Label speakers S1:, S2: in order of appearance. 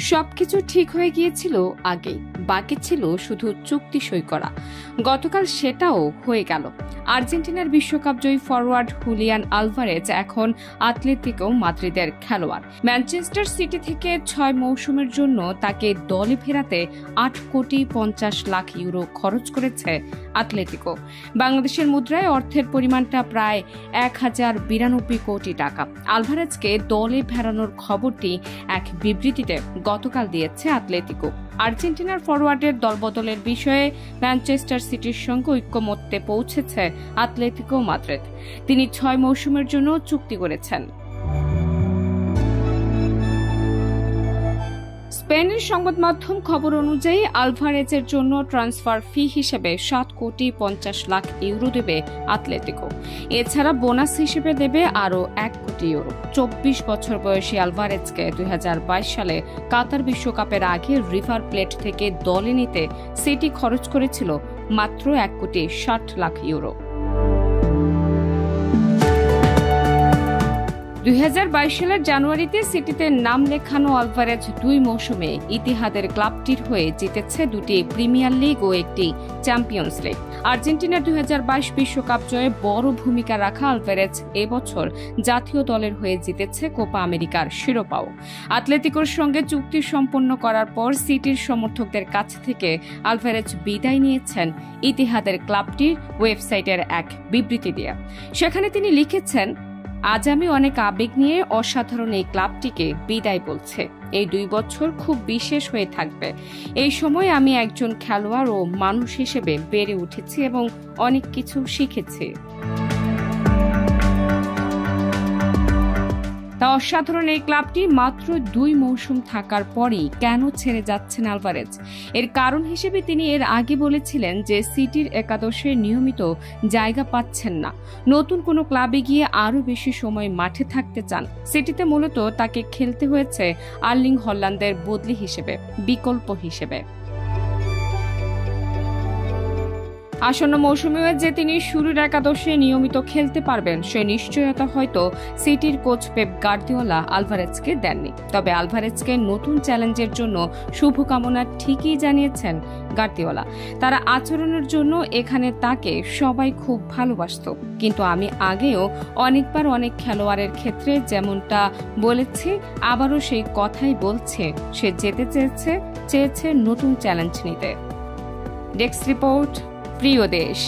S1: সবকিছু ঠিক হয়ে গিয়েছিল আগেই, বাকি ছিল শুধু চুক্তি সই করা। গতকাল সেটাও হয়ে গেল। আর্জেন্টিনার বিশ্বকাপ জয়ী ফরওয়ার্ড হুলিয়ান আলভারেজ এখন আতলেতিকো মাদ্রিদের খেলোয়াড়। ম্যানচেস্টার সিটি থেকে 6 মৌসুমের জন্য তাকে দলে ফেরাতে 8,50,00,000 ইউরো খরচ করেছে আতলেতিকো। বাংলাদেশের মুদ্রায় অর্থের পরিমাণটা প্রায় 1,092 কোটি টাকা। আলভারেজকে দলে ফেরানোর খবরটি এক বিবৃতিতে গতকাল দিয়েছে আতলেতিকো। আর্জেন্টিনার ফরওয়ার্ডের দলবদলের বিষয়ে ম্যানচেস্টার সিটির সঙ্গে ঐক্যমত্যে পৌঁছেছে আতলেতিকো মাদ্রিদ। তিনি 6 মৌসুমের জন্য চুক্তি করেছেন। স্পেনের সংবাদ মাধ্যম খবর অনুযায়ী আলভারেজের জন্য ট্রান্সফার ফি হিসেবে 7,50,00,000 ইউরো দেবে আতলেতিকো। এছাড়া বোনাস হিসেবে দেবে আরও 1 কোটি ইউরো। 24 বছর বয়সী আলভারেজকে 2022 সালে কাতার বিশ্বকাপের আগে রিভার প্লেট থেকে দলে নিতে সিটি খরচ করেছিল মাত্র 1,60,00,000 ইউরো। 2022 সালের জানুয়ারিতে সিটিতে নাম লেখানো আলভারেজ 2 মৌসুমে ইতিহাদের ক্লাবটির হয়ে জিতেছে 2টি প্রিমিয়ার লিগ ও একটি চ্যাম্পিয়ন্স লিগ। আর্জেন্টিনার 2022 বিশ্বকাপ জয়ে বড় ভূমিকা রাখা আলভারেজ এবছর জাতীয় দলের হয়ে জিতেছে কোপা আমেরিকার শিরোপাও। আতলেতিকোর সঙ্গে চুক্তি সম্পন্ন করার পর সিটির সমর্থকদের কাছ থেকে আলভারেজ বিদায় নিয়েছেন ইতিহাদের ক্লাবটির ওয়েবসাইটের এক বিবৃতি দিয়ে। সেখানে তিনি লিখেছেন, আজ আমি অনেক আবেগ নিয়ে অসাধারণ এই ক্লাবটিকে বিদায় বলছে। এই 2 বছর খুব বিশেষ হয়ে থাকবে। এই সময় আমি একজন খেলোয়াড় ও মানুষ হিসেবে বেড়ে উঠেছি এবং অনেক কিছু শিখেছি। তা অসাধারণ এই ক্লাবটি মাত্র 2 মৌসুম থাকার পরই কেন ছেড়ে যাচ্ছেন আলভারেজ? এর কারণ হিসেবে তিনি এর আগে বলেছিলেন যে সিটির একাদশে নিয়মিত জায়গা পাচ্ছেন না, নতুন কোনো ক্লাবে গিয়ে আরও বেশি সময় মাঠে থাকতে চান। সিটিতে মূলত তাকে খেলতে হয়েছে আর্লিং হল্যান্ডের বদলি হিসেবে, বিকল্প হিসেবে। আসন্ন মৌসুমেও যে তিনি শুরুর একাদশে নিয়মিত খেলতে পারবেন সে নিশ্চয়তা হয়তো সিটির কোচ পেপ গার্দিওলা আলভারেজকে দেননি। তবে আলভারেজকে নতুন চ্যালেঞ্জের জন্য শুভকামনা ঠিকই জানিয়েছেন গার্দিওলা। তার আচরণের জন্য এখানে তাকে সবাই খুব ভালোবাসত, কিন্তু আমি আগেও অনেকবার অনেক খেলোয়াড়ের ক্ষেত্রে যেমনটা বলেছি, আবারও সেই কথাই বলছে। সে যেতে চেয়েছে নতুন চ্যালেঞ্জ নিতে। ডেস্ক রিপোর্ট, প্রিয় দেশ।